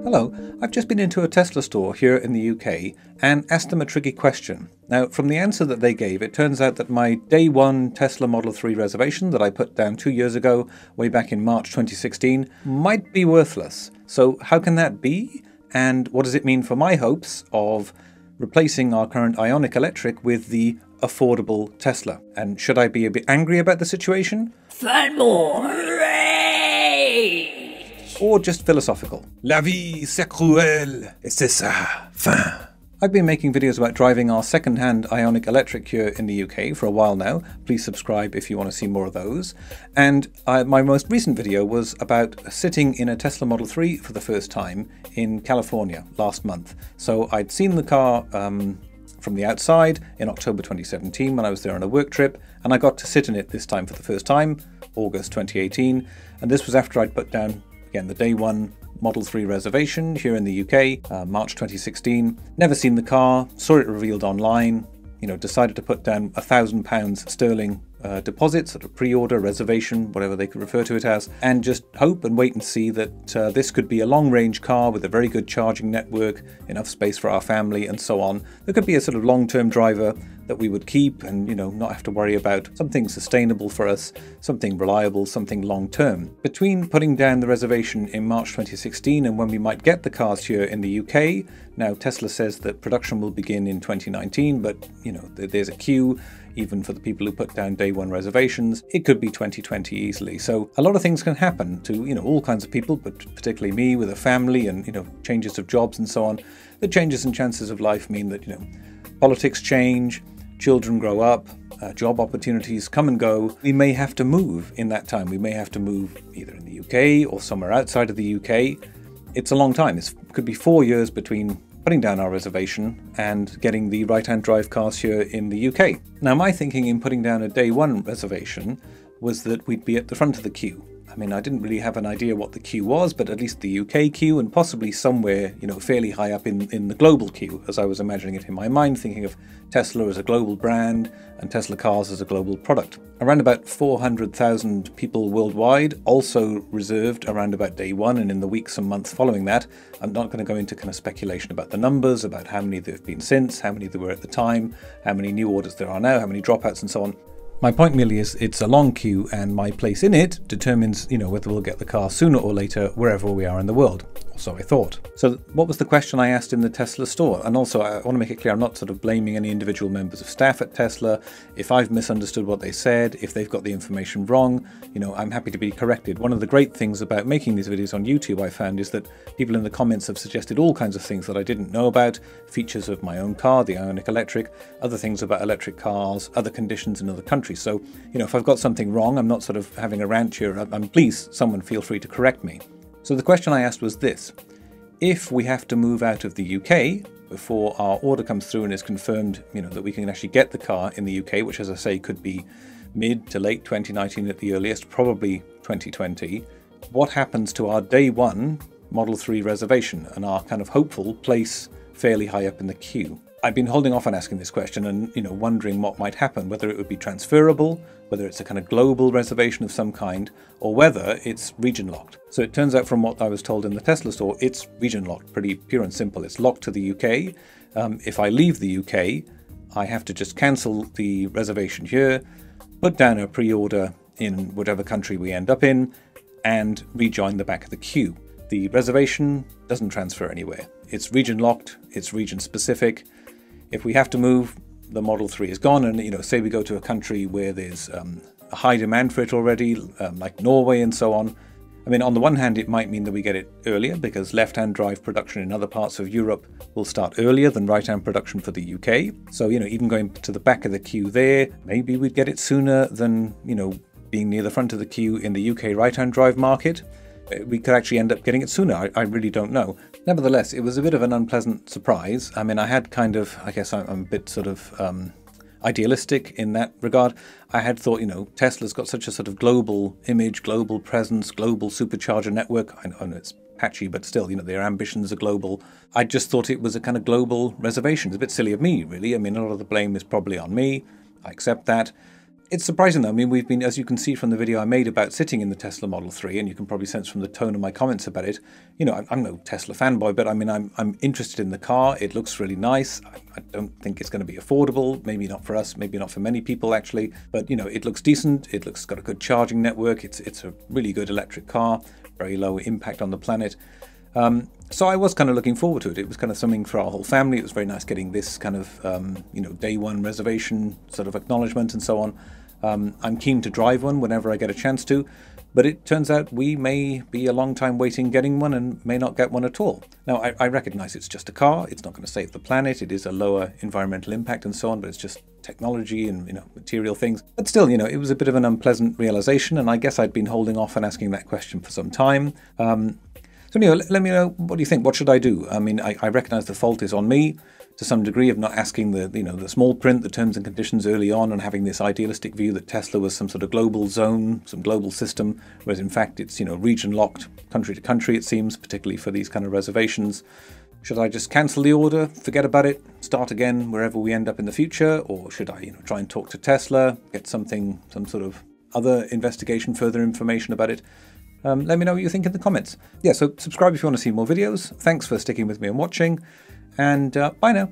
Hello, I've just been into a Tesla store here in the UK and asked them a tricky question. Now, from the answer that they gave, it turns out that my day one Tesla Model 3 reservation that I put down 2 years ago, way back in March 2016, might be worthless. So how can that be? And what does it mean for my hopes of replacing our current IONIQ Electric with the affordable Tesla? And should I be a bit angry about the situation? Fan more! Hooray! Or just philosophical? La vie, c'est cruel, et c'est ça, fin. I've been making videos about driving our second-hand IONIQ Electric here in the UK for a while now. Please subscribe if you want to see more of those. And my most recent video was about sitting in a Tesla Model 3 for the first time in California last month. So I'd seen the car from the outside in October 2017 when I was there on a work trip, and I got to sit in it this time for the first time, August 2018. And this was after I'd put down, again, the day one Model 3 reservation here in the UK, March 2016. Never seen the car, saw it revealed online, decided to put down £1,000 sterling deposit, sort of pre-order, reservation, whatever they could refer to it as, and just hope and wait and see that this could be a long-range car with a very good charging network, enough space for our family and so on. There could be a sort of long-term driver that we would keep and, not have to worry about, something sustainable for us, something reliable, something long-term. Between putting down the reservation in March 2016 and when we might get the cars here in the UK, now Tesla says that production will begin in 2019, but, there's a queue, even for the people who put down day one reservations. It could be 2020 easily. So a lot of things can happen to, all kinds of people, but particularly me with a family and, changes of jobs and so on. The changes and chances of life mean that, politics change, children grow up, job opportunities come and go. We may have to move in that time. We may have to move either in the UK or somewhere outside of the UK. It's a long time. It could be 4 years between putting down our reservation and getting the right-hand drive cars here in the UK. Now, my thinking in putting down a day one reservation was that we'd be at the front of the queue. I mean, I didn't really have an idea what the queue was, but at least the UK queue and possibly somewhere, fairly high up in the global queue, as I was imagining it in my mind, thinking of Tesla as a global brand and Tesla cars as a global product. Around about 400,000 people worldwide also reserved around about day one and in the weeks and months following that. I'm not going to go into kind of speculation about the numbers, about how many there have been since, how many there were at the time, how many new orders there are now, how many dropouts and so on. My point merely is it's a long queue and my place in it determines, whether we'll get the car sooner or later wherever we are in the world. Or so I thought. So what was the question I asked in the Tesla store? And also I want to make it clear I'm not sort of blaming any individual members of staff at Tesla. If I've misunderstood what they said, if they've got the information wrong, I'm happy to be corrected. One of the great things about making these videos on YouTube, I found, is that people in the comments have suggested all kinds of things that I didn't know about, features of my own car, the IONIQ Electric, other things about electric cars, other conditions in other countries. So, if I've got something wrong, I'm not sort of having a rant here. I'm pleased someone feel free to correct me. So the question I asked was this: if we have to move out of the UK before our order comes through and is confirmed, that we can actually get the car in the UK, which, as I say, could be mid to late 2019 at the earliest, probably 2020, what happens to our day one Model 3 reservation and our kind of hopeful place fairly high up in the queue? I've been holding off on asking this question and, wondering what might happen, whether it would be transferable, whether it's a kind of global reservation of some kind, or whether it's region locked. So it turns out from what I was told in the Tesla store, it's region locked, pretty pure and simple. It's locked to the UK. If I leave the UK, I have to just cancel the reservation here, put down a pre-order in whatever country we end up in, and rejoin the back of the queue. The reservation doesn't transfer anywhere. It's region locked, it's region specific. If we have to move, the Model 3 is gone, and say we go to a country where there's a high demand for it already, like Norway and so on. I mean, on the one hand, it might mean that we get it earlier because left-hand drive production in other parts of Europe will start earlier than right-hand production for the UK. So, even going to the back of the queue there, maybe we'd get it sooner than, being near the front of the queue in the UK right-hand drive market. We could actually end up getting it sooner. I really don't know. Nevertheless, it was a bit of an unpleasant surprise. I mean, I had kind of, I guess I'm a bit sort of idealistic in that regard. I had thought, Tesla's got such a sort of global image, global presence, global supercharger network. I know it's patchy, but still, their ambitions are global. I just thought it was a kind of global reservation. It's a bit silly of me, really. I mean, a lot of the blame is probably on me. I accept that. It's surprising though. I mean, we've been, as you can see from the video I made about sitting in the Tesla Model 3, and you can probably sense from the tone of my comments about it, you know, I'm no Tesla fanboy, but I mean, I'm interested in the car. It looks really nice. I don't think it's going to be affordable. Maybe not for us, maybe not for many people actually, but you know, it looks decent. It looks got a good charging network. It's a really good electric car, very low impact on the planet. So I was kind of looking forward to it. It was kind of something for our whole family. It was very nice getting this kind of, you know, day one reservation sort of acknowledgement and so on. I'm keen to drive one whenever I get a chance to, but it turns out we may be a long time waiting getting one and may not get one at all. Now, I recognize it's just a car. It's not going to save the planet. It is a lower environmental impact and so on, but it's just technology and, you know, material things. But still, you know, it was a bit of an unpleasant realization, and I guess I'd been holding off on asking that question for some time. So anyway, let me know, what do you think? What should I do? I mean, I recognize the fault is on me to some degree of not asking the, you know, the small print, the terms and conditions early on, and having this idealistic view that Tesla was some sort of global zone, some global system, whereas in fact it's, you know, region locked, country to country, it seems, particularly for these kind of reservations. Should I just cancel the order, forget about it, start again wherever we end up in the future, or should I, you know, try and talk to Tesla, get some sort of other investigation, further information about it? Let me know what you think in the comments. Yeah, so subscribe if you want to see more videos. Thanks for sticking with me and watching, and bye now.